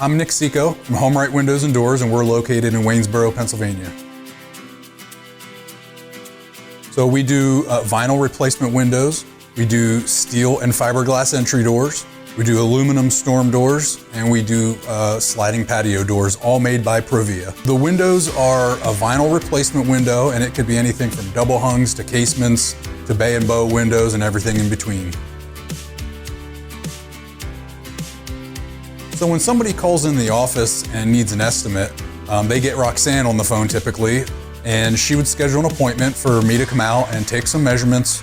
I'm Nick Seco from Home Right Windows and Doors, and we're located in Waynesboro, Pennsylvania. So we do vinyl replacement windows, we do steel and fiberglass entry doors, we do aluminum storm doors, and we do sliding patio doors, all made by Provia. The windows are a vinyl replacement window, and it could be anything from double hungs to casements to bay and bow windows and everything in between. So when somebody calls in the office and needs an estimate, they get Roxanne on the phone typically, and she would schedule an appointment for me to come out and take some measurements,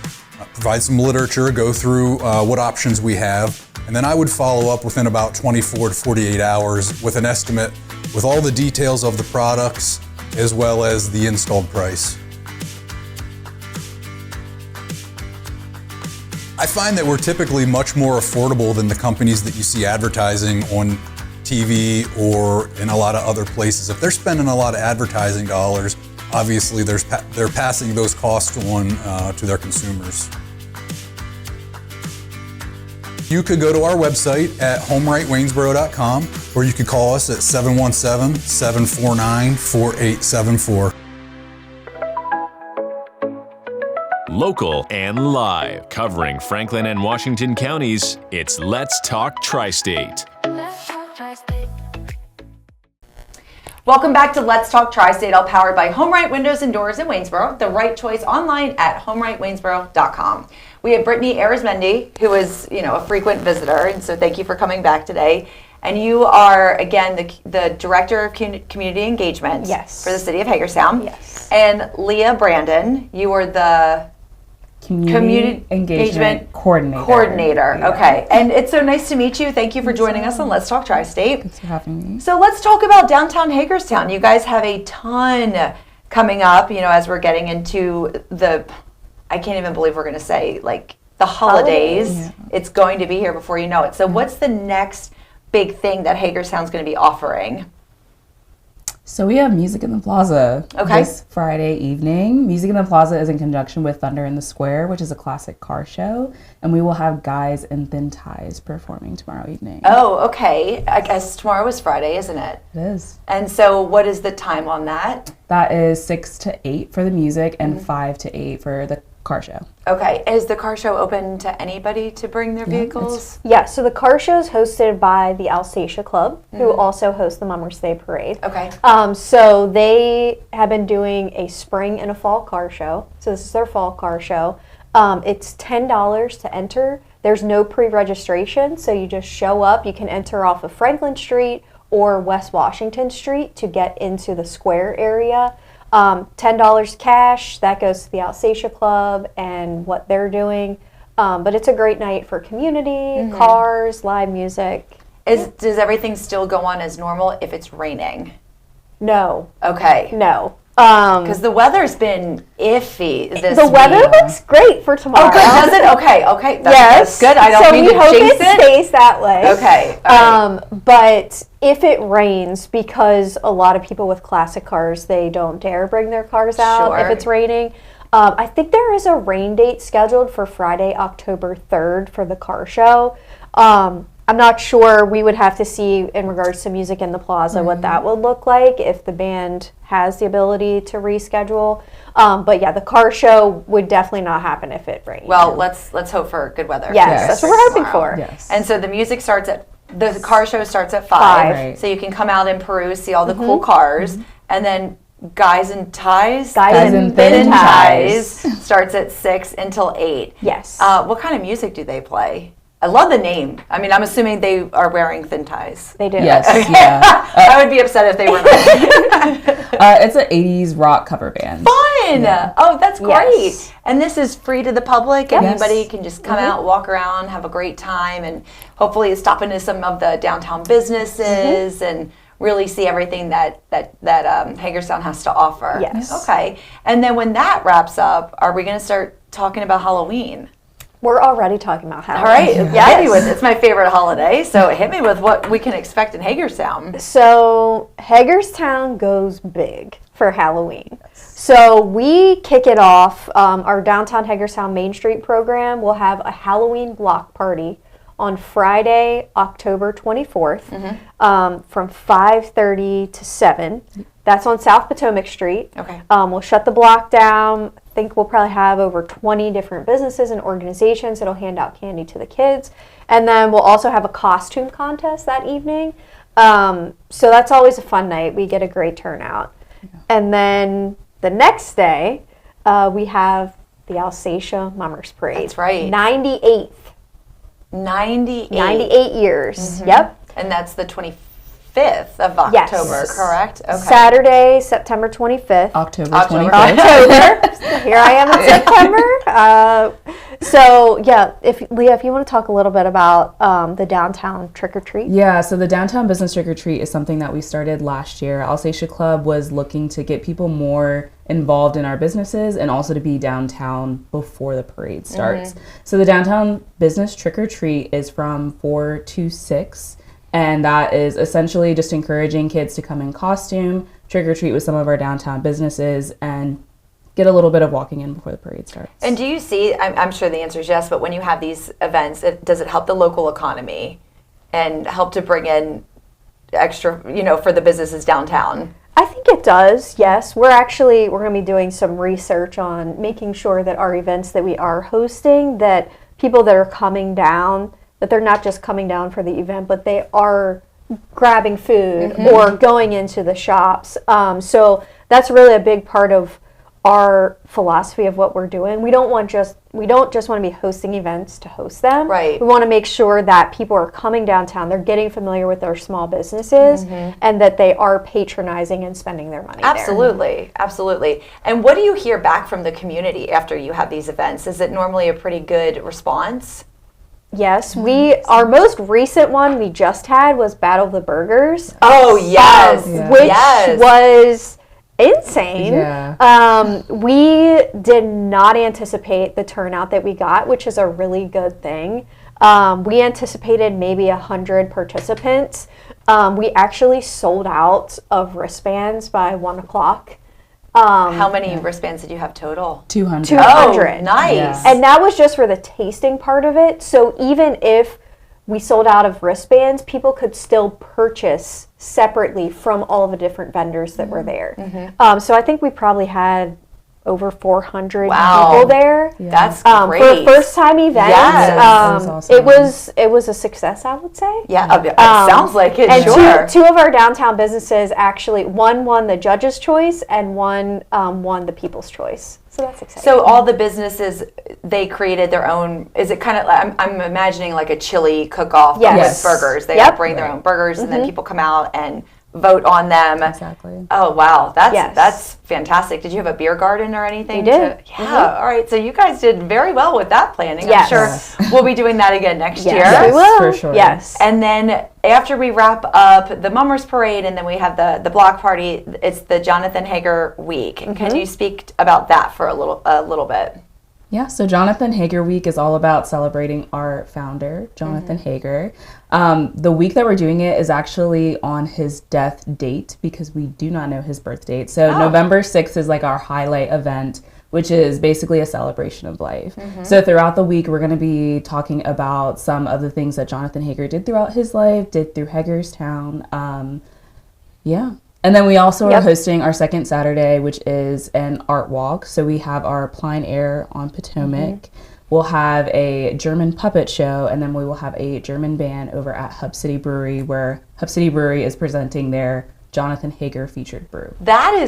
provide some literature, go through what options we have, and then I would follow up within about 24 to 48 hours with an estimate with all the details of the products as well as the installed price. I find that we're typically much more affordable than the companies that you see advertising on TV or in a lot of other places. If they're spending a lot of advertising dollars, obviously they're passing those costs on to their consumers. You could go to our website at homerightwaynesboro.com, or you could call us at 717-749-4874. Local and live, covering Franklin and Washington counties, it's Let's Talk TriState. Welcome back to Let's Talk TriState, all powered by Home Right Windows and Doors in Waynesboro, the right choice online at homerightwaynesboro.com. We have Brittany Arizmendi, who is, a frequent visitor, and so thank you for coming back today. And you are, again, the Director of Community Engagement for the City of Hagerstown. Yes. And Leah Brandon, you are the Community Engagement Coordinator. Yeah. Okay. And it's so nice to meet you. Thank you for joining us on Let's Talk TriState. Thanks for having me. So let's talk about downtown Hagerstown. You guys have a ton coming up, as we're getting into I can't even believe we're going to say, the holidays. Yeah. It's going to be here before you know it. So what's the next big thing that Hagerstown's going to be offering? So we have Music in the Plaza this Friday evening. Music in the Plaza is in conjunction with Thunder in the Square, which is a classic car show. And we will have Guys in Thin Ties performing tomorrow evening. Oh, okay. I guess tomorrow is Friday, isn't it? It is. And so what is the time on that? That is 6 to 8 for the music and 5 to 8 for the car show. Okay. Is the car show open to anybody to bring their vehicles? Yeah, so the car show is hosted by the Alsatia Club, who also hosts the Mummers Day Parade. Okay. So they have been doing a spring and a fall car show. So this is their fall car show. It's $10 to enter. There's no pre-registration, so you just show up. You can enter off of Franklin Street or West Washington Street to get into the square area. $10 cash, that goes to the Alsatia Club and what they're doing. But it's a great night for community, cars, live music. Does everything still go on as normal if it's raining? No. Okay. No. Because the weather's been iffy this The weather week. looks great for tomorrow. Oh, good. Does it? Okay. That's good. I don't mean to jinx it. So we hope it it stays that way. Okay. All right. But if it rains, because a lot of people with classic cars, they don't dare bring their cars out if it's raining. I think there is a rain date scheduled for Friday, October 3rd for the car show. I'm not sure. We would have to see in regards to Music in the Plaza what that would look like if the band has the ability to reschedule. But yeah, the car show would definitely not happen if it rained. Well, let's hope for good weather. Yes, that's what we're hoping for. Yes. And so the music starts the car show starts at 5. Right. So you can come out and peruse, see all the cool cars, and then Guys in Thin Ties starts at 6 until 8. Yes. What kind of music do they play? I love the name. I mean, I'm assuming they are wearing thin ties. They do. Yes, yeah. I would be upset if they were not. It's an 80s rock cover band. Fun! Yeah. Oh, that's great. Yes. And this is free to the public. Yes. Anybody can just come out, walk around, have a great time, and hopefully stop into some of the downtown businesses and really see everything that Hagerstown has to offer. Yes. Okay. And then when that wraps up, are we going to start talking about Halloween? We're already talking about Halloween. All right. Yeah. Hit me with it's my favorite holiday. So hit me with what we can expect in Hagerstown. So Hagerstown goes big for Halloween. So we kick it off. Our downtown Hagerstown Main Street program will have a Halloween block party on Friday, October 24th, from 5:30 to 7. That's on South Potomac Street. Okay. We'll shut the block down. I think we'll probably have over 20 different businesses and organizations that'll hand out candy to the kids. And then we'll also have a costume contest that evening. So that's always a fun night. We get a great turnout. Yeah. And then the next day, we have the Alsatia Mummers Parade. That's right. 98 years. Yep. And that's the 25th of October, correct? Okay. Saturday, September 25th. October 25th. October. Here I am in September. So, yeah, Leah, if you want to talk a little bit about the downtown trick-or-treat. Yeah, so the downtown business trick-or-treat is something that we started last year. Alsatia Club was looking to get people more involved in our businesses and also to be downtown before the parade starts. So the downtown business trick-or-treat is from 4 to 6. And that is essentially just encouraging kids to come in costume, trick-or-treat with some of our downtown businesses, and get a little bit of walking in before the parade starts. And do you see, I'm sure the answer is yes, but when you have these events, does it help the local economy and help to bring in extra, for the businesses downtown? I think it does, yes. We're going to be doing some research on making sure that our events that we are hosting, that people that are coming down, that they're not just coming down for the event, but they are grabbing food or going into the shops. So that's really a big part of our philosophy of what we're doing. We don't just want to be hosting events to host them. Right. We want to make sure that people are coming downtown, they're getting familiar with our small businesses, and that they are patronizing and spending their money there. Absolutely. And what do you hear back from the community after you have these events? Is it normally a pretty good response? Yes, our most recent one we just had was Battle of the Burgers. Oh, yes. Which was insane. Yeah. We did not anticipate the turnout that we got, which is a really good thing. We anticipated maybe 100 participants. We actually sold out of wristbands by 1 o'clock. How many wristbands did you have total? 200. 200. Oh, nice. Yeah. And that was just for the tasting part of it. So even if we sold out of wristbands, people could still purchase separately from all the different vendors that were there. So I think we probably had over 400 people there. Yeah. That's great. For a first time event. Yes. Awesome. It was a success, I would say. Yeah, it sounds like it. And sure. two of our downtown businesses actually, one won the judge's choice and one won the people's choice. So that's exciting. So all the businesses, they created their own, is it kind of, I'm imagining like a chili cook-off with burgers. They all bring their own burgers and then people come out and vote on them. Exactly. Oh, wow. That's fantastic. Did you have a beer garden or anything? We did. All right. So you guys did very well with that planning. Yes. I'm sure we'll be doing that again next year. Yes, we will. For sure. Yes. And then after we wrap up the Mummers Parade and then we have the block party, it's the Jonathan Hager Week. Can you speak about that for a little bit? Yeah, so Jonathan Hager Week is all about celebrating our founder, Jonathan Hager. The week that we're doing it is actually on his death date because we do not know his birth date. So November 6th is like our highlight event, which is basically a celebration of life. So throughout the week, we're going to be talking about some of the things that Jonathan Hager did throughout his life, did through Hagerstown. And then we also are hosting our second Saturday, which is an art walk. So we have our plein air on Potomac. We'll have a German puppet show, and then we will have a German band over at Hub City Brewery, where Hub City Brewery is presenting their Jonathan Hager featured brew. That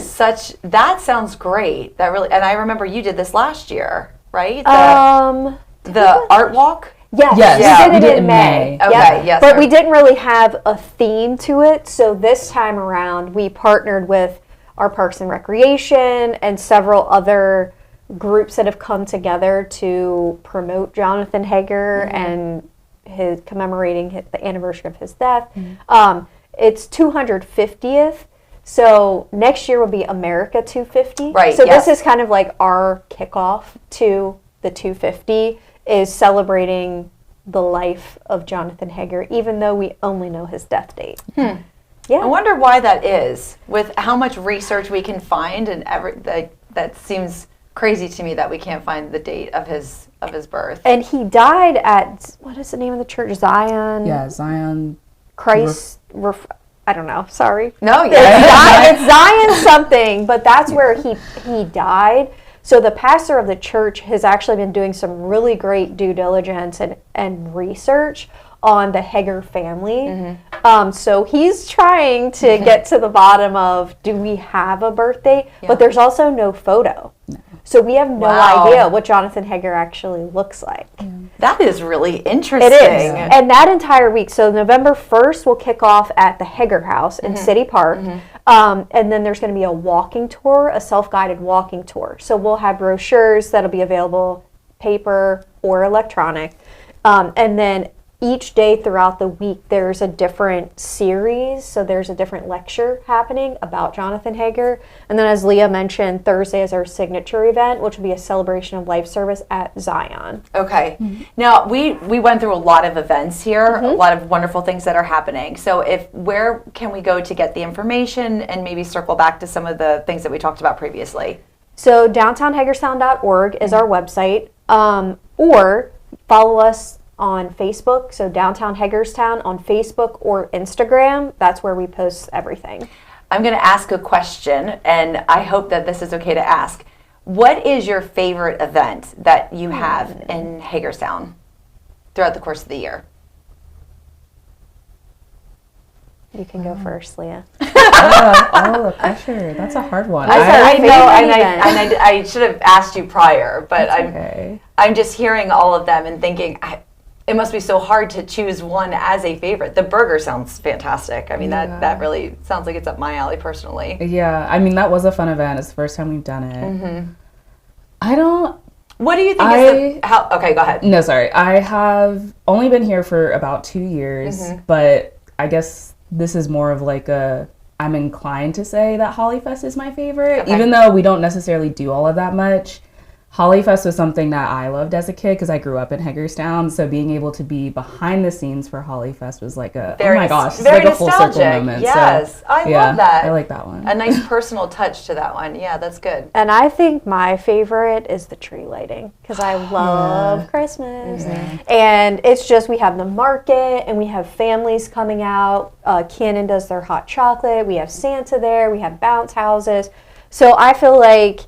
sounds great. That really, and I remember you did this last year, right? The art walk? Yes. We did it in May. Okay, yes. But we didn't really have a theme to it, so this time around we partnered with our Parks and Recreation and several other groups that have come together to promote Jonathan Hager and his commemorating the anniversary of his death. It's 250th, so next year will be America 250. Right. So this is kind of like our kickoff to the 250. Is celebrating the life of Jonathan Hager, even though we only know his death date. Yeah. I wonder why that is, with how much research we can find, and that seems crazy to me that we can't find the date of his birth. And he died at, what is the name of the church? Zion? Yeah, Zion. Christ. I don't know. Sorry. No, yeah. It's Zion something, but that's where he died. So the pastor of the church has actually been doing some really great due diligence and research on the Hager family. So he's trying to get to the bottom of, do we have a birthday? Yeah. But there's also no photo. No. So we have no idea what Jonathan Hager actually looks like. Yeah. That is really interesting. It is. And that entire week, so November 1st will kick off at the Hager House in City Park. And then there's going to be a walking tour, a self-guided walking tour. So we'll have brochures that'll be available, paper or electronic. And then each day throughout the week, there's a different series. So there's a different lecture happening about Jonathan Hager. And then as Leah mentioned, Thursday is our signature event, which will be a celebration of life service at Zion. Okay. Now, we went through a lot of events here, a lot of wonderful things that are happening. So where can we go to get the information and maybe circle back to some of the things that we talked about previously? So downtownhagerstown.org is our website, or follow us on Facebook, so Downtown Hagerstown on Facebook or Instagram. That's where we post everything. I'm going to ask a question, and I hope that this is okay to ask. What is your favorite event that you have in Hagerstown throughout the course of the year? You can go first, Leah. The pressure. That's a hard one. I know, and I should have asked you prior, but I'm just hearing all of them and thinking, it must be so hard to choose one as a favorite. The burger sounds fantastic. I mean, that really sounds like it's up my alley personally. Yeah, I mean, that was a fun event. It's the first time we've done it. What do you think is okay, go ahead. No, sorry. I have only been here for about 2 years, but I guess this is more of like I'm inclined to say that Hollyfest is my favorite, even though we don't necessarily do all of that much. Hollyfest was something that I loved as a kid because I grew up in Hagerstown. So being able to be behind the scenes for Hollyfest was like oh my gosh, it's like a full circle moment. Yes, so, I love that. I like that one. A nice personal touch to that one. Yeah, that's good. And I think my favorite is the tree lighting because I love Christmas. And it's just, we have the market and we have families coming out. Cannon does their hot chocolate. We have Santa there. We have bounce houses. So I feel like,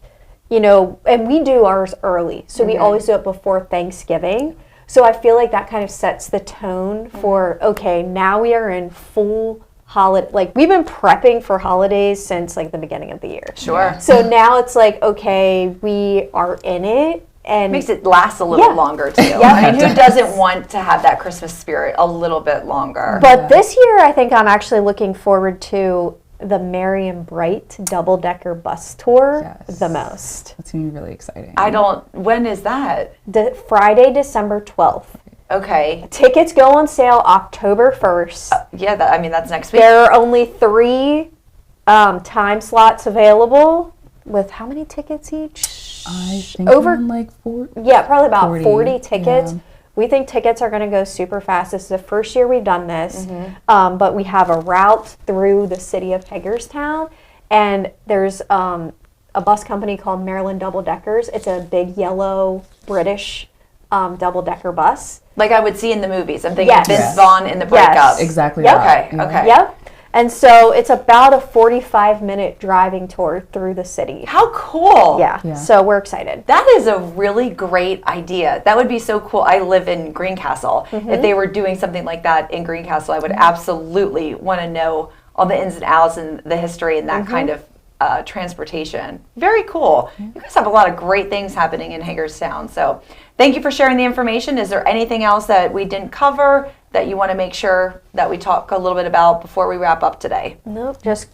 and we do ours early. So we always do it before Thanksgiving. So I feel like that kind of sets the tone for, okay, now we are in full holiday. Like, we've been prepping for holidays since like the beginning of the year. Sure. So now it's like, okay, we are in it. And makes it last a little longer too. I mean, who doesn't want to have that Christmas spirit a little bit longer? But this year, I think I'm actually looking forward to the Merry and Bright double-decker bus tour the most. That's going to be really exciting. When is that? Friday, December 12th. Okay. Tickets go on sale October 1st. That's next week. There are only 3 time slots available with how many tickets each? I think around like 40. Yeah, probably about 40 tickets. Yeah. We think tickets are going to go super fast. This is the first year we've done this, but we have a route through the city of Hagerstown, and there's a bus company called Maryland Double Deckers. It's a big yellow British double-decker bus. Like I would see in the movies. I'm thinking Vince Vaughn in The Breakup. Yes, exactly. Yep. Okay. Yep. And so it's about a 45-minute driving tour through the city. How cool. Yeah. So we're excited. That is a really great idea. That would be so cool. I live in Greencastle. If they were doing something like that in Greencastle, I would absolutely want to know all the ins and outs and the history and that kind of transportation. Very cool. You guys have a lot of great things happening in Hagerstown. So thank you for sharing the information. Is there anything else that we didn't cover that you want to make sure that we talk a little bit about before we wrap up today? Nope. Just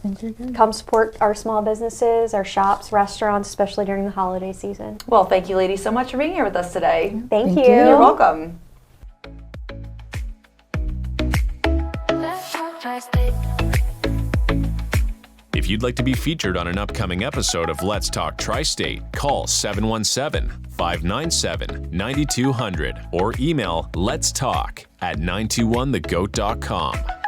come support our small businesses, our shops, restaurants, especially during the holiday season. Well, thank you, ladies, so much for being here with us today. Thank you. You're welcome. If you'd like to be featured on an upcoming episode of Let's Talk TriState, call 717-597-9200 or email letstalk@921thegoat.com.